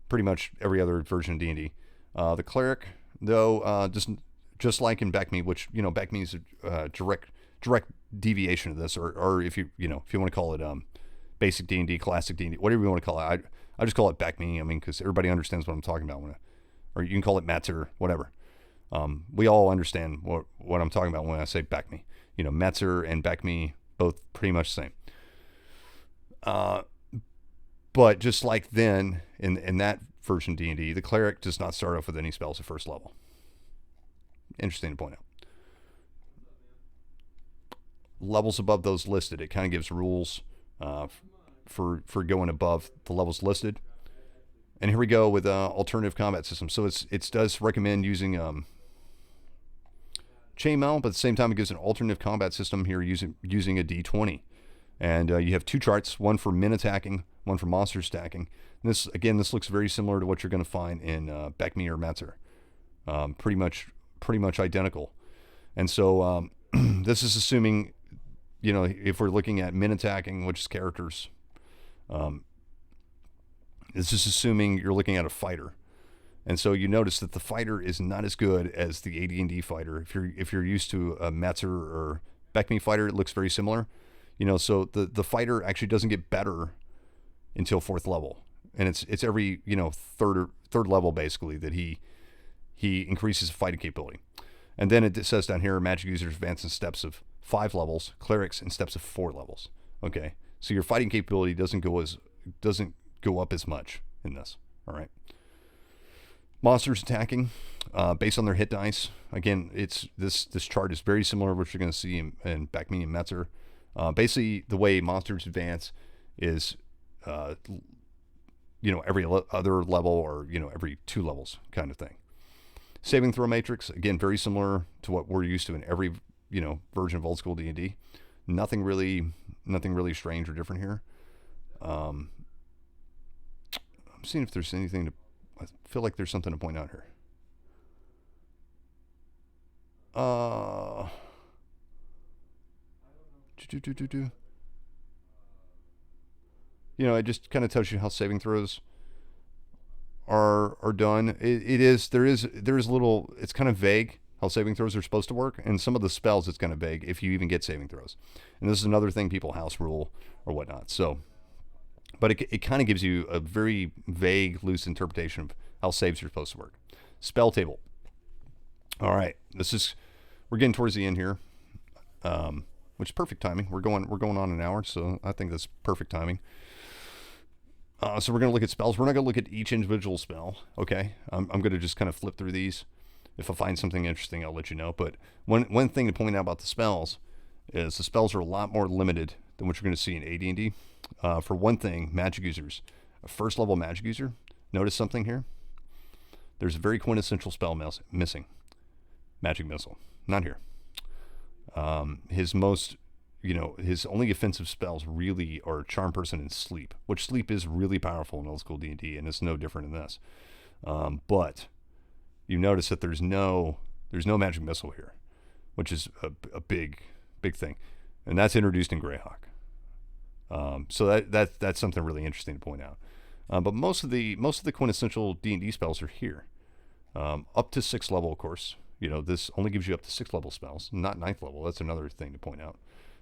pretty much every other version of D&D. The cleric, though, just like in Back Me, which, Back Me is a direct deviation of this, or if you want to call it basic D&D, classic D&D, whatever you want to call it. I just call it Back Me. I mean, because everybody understands what I'm talking about or you can call it Metzer, whatever. We all understand what I'm talking about when I say Back Me. Metzer and Back Me, both pretty much the same. But just like then, in that version of D&D, the cleric does not start off with any spells at first level. Interesting to point out. Levels above those listed, it kind of gives rules for going above the levels listed. And here we go with alternative combat systems. So it does recommend using chainmail, but at the same time it gives an alternative combat system here using a D20. And you have two charts, one for min attacking, one for monster stacking. And this looks very similar to what you're going to find in Back Me or Metzer. Pretty much identical. And so this is assuming, if we're looking at min attacking, which is characters, this is assuming you're looking at a fighter. And so you notice that the fighter is not as good as the AD&D fighter. If you're used to a Metzer or Back Me fighter, it looks very similar. So the fighter actually doesn't get better until 4th level, and it's every third third level basically that he increases fighting capability. And then it says down here, magic users advance in steps of 5 levels, clerics in steps of 4 levels. Okay, so your fighting capability doesn't go up as much in this. All right. Monsters attacking based on their hit dice. Again, it's this chart is very similar to what you're going to see in Backme and Metzer. Basically, the way monsters advance is, every other level or, every 2 levels kind of thing. Saving throw matrix, again, very similar to what we're used to in every, version of old school D&D. Nothing really strange or different here. I'm seeing if there's anything I feel like there's something to point out here. It just kind of tells you how saving throws are done. There is a little, it's kind of vague how saving throws are supposed to work, and some of the spells it's kind of vague if you even get saving throws. And this is another thing people house rule or whatnot. So, but it kind of gives you a very vague, loose interpretation of how saves are supposed to work. Spell table. All right, we're getting towards the end here, which is perfect timing. We're going on an hour, so I think that's perfect timing. So we're going to look at spells. We're not going to look at each individual spell, okay? I'm going to just kind of flip through these. If I find something interesting, I'll let you know. But one thing to point out about the spells is the spells are a lot more limited than what you're going to see in AD&D. For one thing, magic users. A first level magic user, notice something here? There's a very quintessential spell missing. Magic Missile. Not here. His only offensive spells really are Charm Person and Sleep, which Sleep is really powerful in old school D&D, and it's no different in this. But you notice that there's no Magic Missile here, which is a big thing, and that's introduced in Greyhawk. So that's something really interesting to point out. But most of the quintessential D&D spells are here, up to 6th level, of course. This only gives you up to 6th level spells, not 9th level. That's another thing to point out.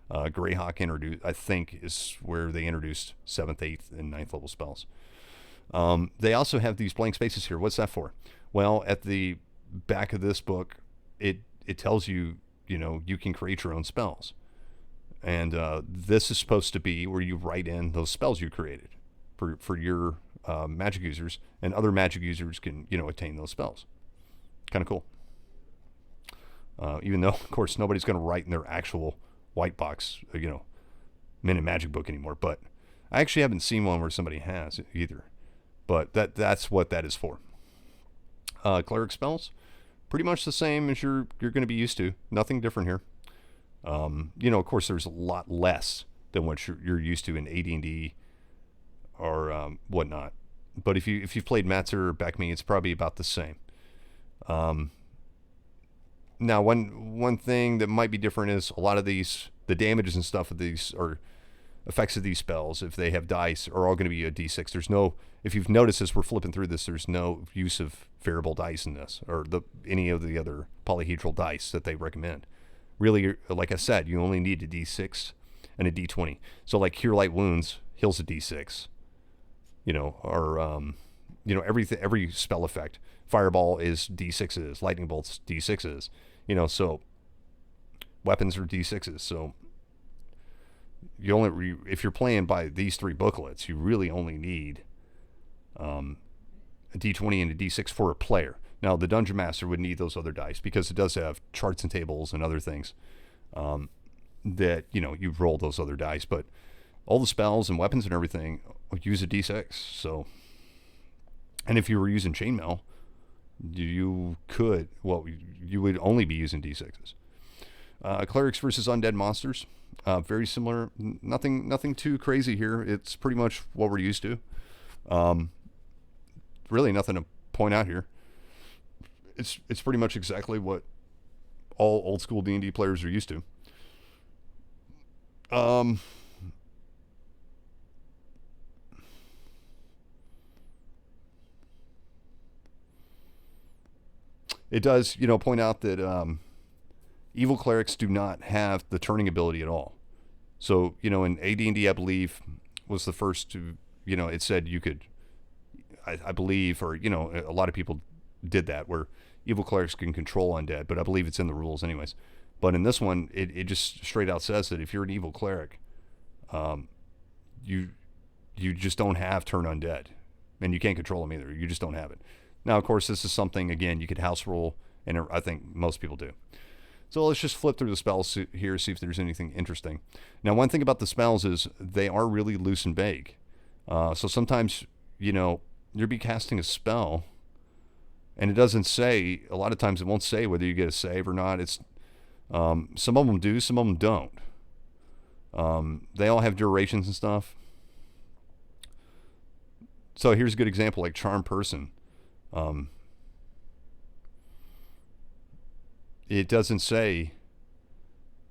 Greyhawk introduced, I think, is where they introduced 7th, 8th, and 9th level spells. They also have these blank spaces here. What's that for? Well, at the back of this book, it tells you, you can create your own spells. And this is supposed to be where you write in those spells you created for your magic users, and other magic users can, attain those spells. Kind of cool. Even though, of course, nobody's going to write in their actual white box, Minute Magic book anymore. But I actually haven't seen one where somebody has either. But that's what that is for. Cleric spells, pretty much the same as you're going to be used to. Nothing different here. Of course, there's a lot less than what you're used to in AD&D or whatnot. But if you've played Metzer or Backme, it's probably about the same. Now, one thing that might be different is a lot of the damages and stuff of these, or effects of these spells, if they have dice, are all going to be a d6. There's no, if you've noticed as we're flipping through this, there's no use of variable dice in this, or any of the other polyhedral dice that they recommend. Really, like I said, you only need a d6 and a d20. So like Cure Light Wounds heals a d6, every spell effect. Fireball is d6s, lightning bolts d6s, so weapons are d6s. So you only, if you're playing by these 3 booklets, you really only need a d20 and a d6 for a player. Now the Dungeon Master would need those other dice because it does have charts and tables and other things that you roll those other dice, but all the spells and weapons and everything use a d6. So, and if you were using chainmail, you would only be using d6s. Clerics versus undead monsters, very similar. Nothing too crazy here. It's pretty much what we're used to. Really nothing to point out here. It's pretty much exactly what all old school D&D players are used to. It does, point out that evil clerics do not have the turning ability at all. So, in AD&D, I believe, was the first to, it said you could I believe, or a lot of people did that where evil clerics can control undead, but I believe it's in the rules anyways. But in this one, it just straight out says that if you're an evil cleric, you just don't have turn undead, and you can't control them either. You just don't have it. Now, of course, this is something, again, you could house rule, and I think most people do. So let's just flip through the spells here, see if there's anything interesting. Now, one thing about the spells is they are really loose and vague. So sometimes, you'll be casting a spell, and it doesn't say, a lot of times it won't say whether you get a save or not. It's some of them do, some of them don't. They all have durations and stuff. So here's a good example, like Charm Person. It doesn't say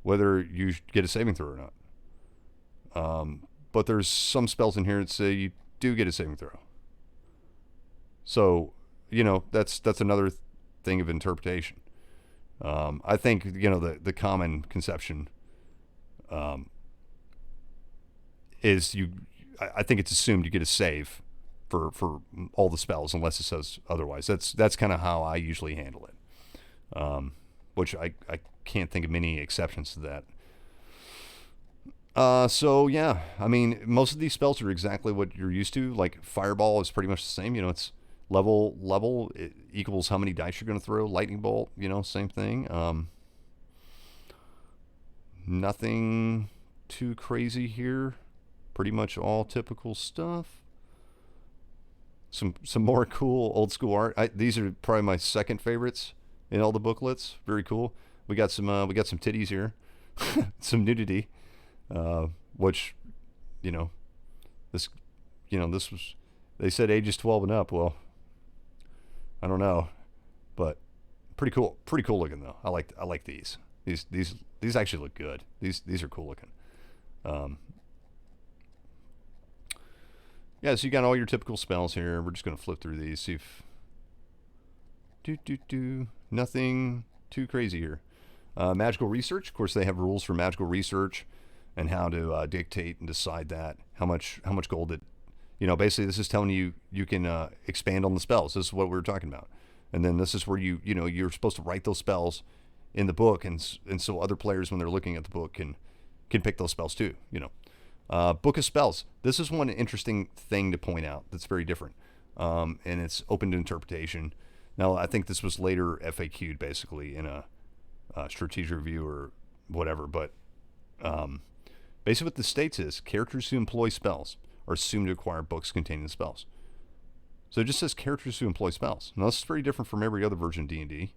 whether you get a saving throw or not. But there's some spells in here that say you do get a saving throw. So, that's another thing of interpretation. I think, the common conception is I think it's assumed you get a save for all the spells unless it says otherwise. That's kind of how I usually handle it. Which I can't think of many exceptions to that. So yeah, I mean, most of these spells are exactly what you're used to. Like Fireball is pretty much the same. It's level. It equals how many dice you're going to throw. Lightning Bolt, same thing. Nothing too crazy here. Pretty much all typical stuff. Some more cool old school art. These are probably my second favorites in all the booklets. Very cool. We got some titties here, some nudity, which, this was, they said ages 12 and up. Well, I don't know, but pretty cool looking though. I like these. These actually look good. These are cool looking. Yeah, so you got all your typical spells here. We're just gonna flip through these, see if nothing too crazy here. Magical research, of course, they have rules for magical research and how to dictate and decide that how much gold it. Basically, this is telling you can expand on the spells. This is what we were talking about, and then this is where you're supposed to write those spells in the book, and so other players, when they're looking at the book, can pick those spells too. Book of Spells. This is one interesting thing to point out that's very different, and it's open to interpretation. Now, I think this was later FAQ'd basically in a strategic review or whatever, but basically what this states is characters who employ spells are assumed to acquire books containing the spells. So it just says characters who employ spells. Now, this is very different from every other version of D&D,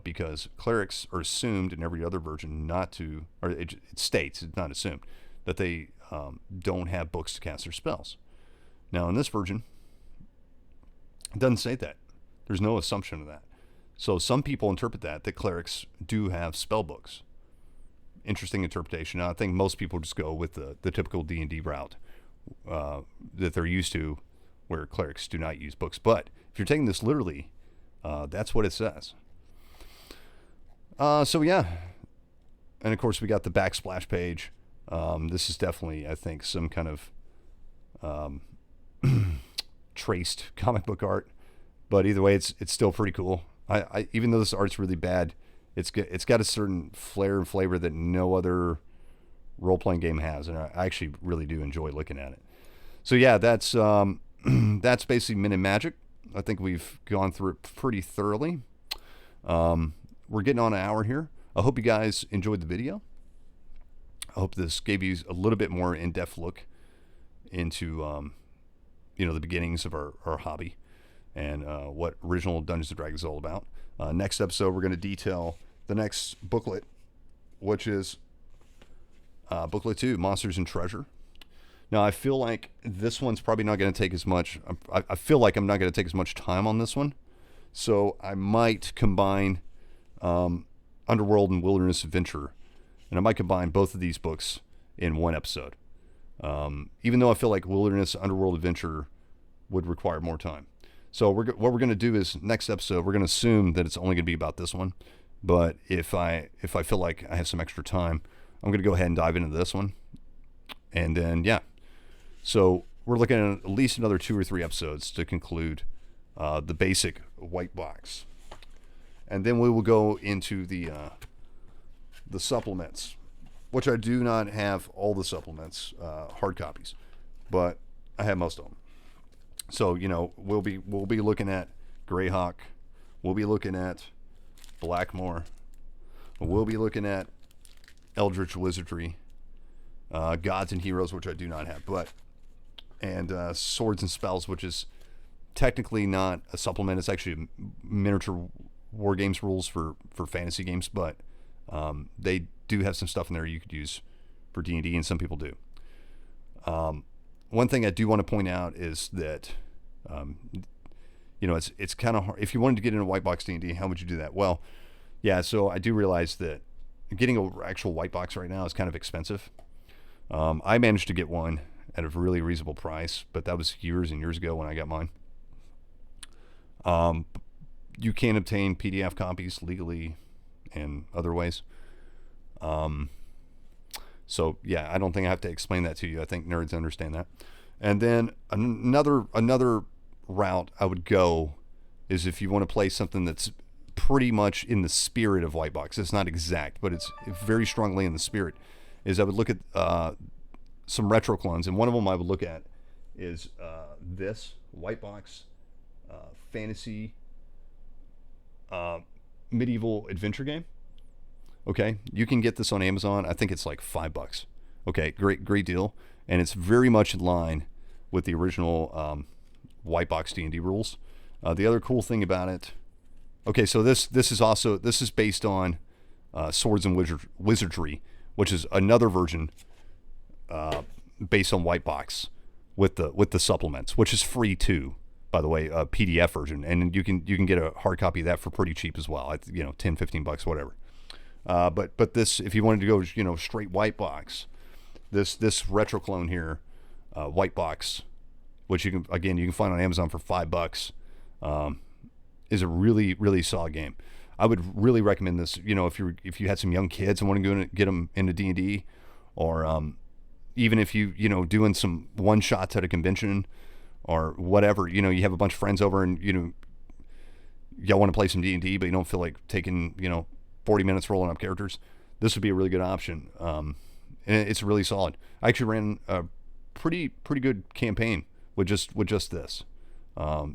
because clerics are assumed in every other version not to, or it states, it's not assumed, that they don't have books to cast their spells. Now, in this version, it doesn't say that. There's no assumption of that. So some people interpret that clerics do have spell books. Interesting interpretation. Now, I think most people just go with the typical D&D route that they're used to, where clerics do not use books. But if you're taking this literally, that's what it says. So yeah. And of course, we got the backsplash page. This is definitely, I think, some kind of traced comic book art. But either way, it's still pretty cool. I even though this art's really bad, it's got a certain flair and flavor that no other role-playing game has, and I actually really do enjoy looking at it. So yeah, that's basically Min and Magic. I think we've gone through it pretty thoroughly. We're getting on an hour here. I hope you guys enjoyed the video. I hope this gave you a little bit more in-depth look into the beginnings of our hobby and what original Dungeons & Dragons is all about. Next episode, we're going to detail the next booklet, which is booklet 2, Monsters and Treasure. Now, I feel like this one's probably not going to take as much. I feel like I'm not going to take as much time on this one, so I might combine Underworld and Wilderness Adventure, and I might combine both of these books in one episode. Even though I feel like Wilderness Underworld Adventure would require more time. So what we're going to do is next episode, we're going to assume that it's only going to be about this one. But if I feel like I have some extra time, I'm going to go ahead and dive into this one. And then, yeah. So we're looking at least another 2 or 3 episodes to conclude the basic white box. And then we will go into the supplements, which I do not have all the supplements, hard copies, but I have most of them. So, you know, we'll be looking at Greyhawk, we'll be looking at Blackmore, we'll be looking at Eldritch Wizardry, Gods and Heroes, which I do not have, and Swords and Spells, which is technically not a supplement. It's actually miniature war games rules for fantasy games, but they do have some stuff in there you could use for D&D, and some people do. One thing I do want to point out is that, you know, it's kind of hard. If you wanted to get into white box D&D, how would you do that? Well, yeah, so I do realize that getting an actual white box right now is kind of expensive. I managed to get one at a really reasonable price, but that was years and years ago when I got mine. You can obtain PDF copies legally and other ways. So yeah, I don't think I have to explain that to you. I think nerds understand that. And then another route I would go is if you want to play something that's pretty much in the spirit of white box. It's not exact, but it's very strongly in the spirit. Is I would look at some retro clones, and one of them I would look at is this white box fantasy medieval adventure game. Okay, you can get this on Amazon. I think it's like $5. Okay, great deal, and it's very much in line with the original white box D&D rules. The other cool thing about it, okay, so this is based on Swords and Wizardry, which is another version based on white box with the supplements, which is free too, by the way, a PDF version, and you can get a hard copy of that for pretty cheap as well. You know, $10-15, whatever. But this, if you wanted to go, you know, straight white box, this retro clone here, white box, which you can find on Amazon for $5, is a really, really solid game. I would really recommend this. You know, if you had some young kids and want to go get them into D&D, or even if you doing some one shots at a convention or whatever, you know, you have a bunch of friends over and y'all want to play some D&D, but you don't feel like taking 40 minutes rolling up characters, this would be a really good option. And it's really solid. I actually ran a pretty good campaign with just this.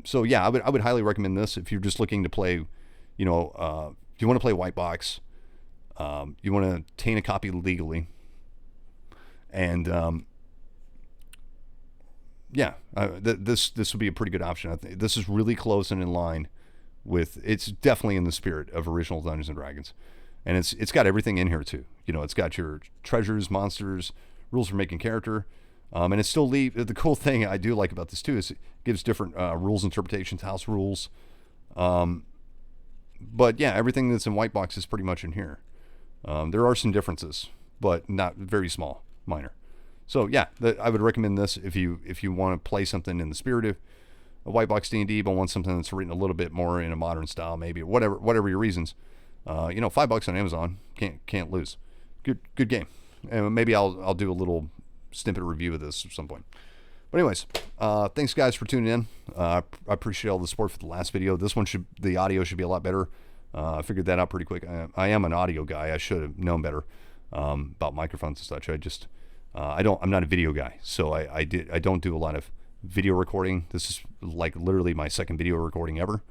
So yeah, I would highly recommend this if you're just looking to play. If you want to play white box, you want to obtain a copy legally, and this would be a pretty good option. I think this is really close and in line with, it's definitely in the spirit of original Dungeons and Dragons, and it's got everything in here too. It's got your treasures, monsters, rules for making character, and it still the cool thing I do like about this too is it gives different rules, interpretations, house rules, but yeah, everything that's in white box is pretty much in here. There are some differences, but not very small, minor. So yeah, I would recommend this if you want to play something in the spirit of a white box D&D, but want something that's written a little bit more in a modern style, maybe, or whatever your reasons. $5 on Amazon, can't lose. Good game, and maybe I'll do a little snippet review of this at some point. But anyways, thanks guys for tuning in. I appreciate all the support for the last video. This one the audio should be a lot better. I figured that out pretty quick. I am an audio guy. I should have known better about microphones and such. I'm not a video guy, so I don't do a lot of video recording. This is like literally my second video recording ever.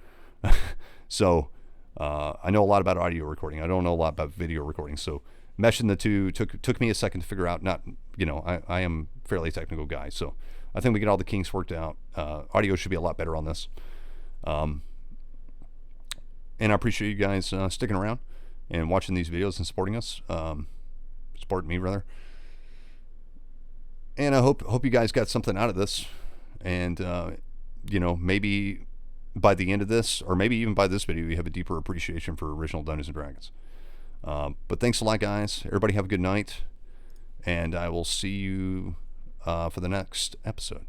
So I know a lot about audio recording. I don't know a lot about video recording. So meshing the two took me a second to figure out. I am a fairly technical guy, so I think we get all the kinks worked out. Audio should be a lot better on this. And I appreciate you guys sticking around and watching these videos and supporting us. Supporting me, rather. And I hope you guys got something out of this. And, maybe by the end of this, or maybe even by this video, you have a deeper appreciation for original Dungeons & Dragons. But thanks a lot, guys. Everybody have a good night. And I will see you for the next episode.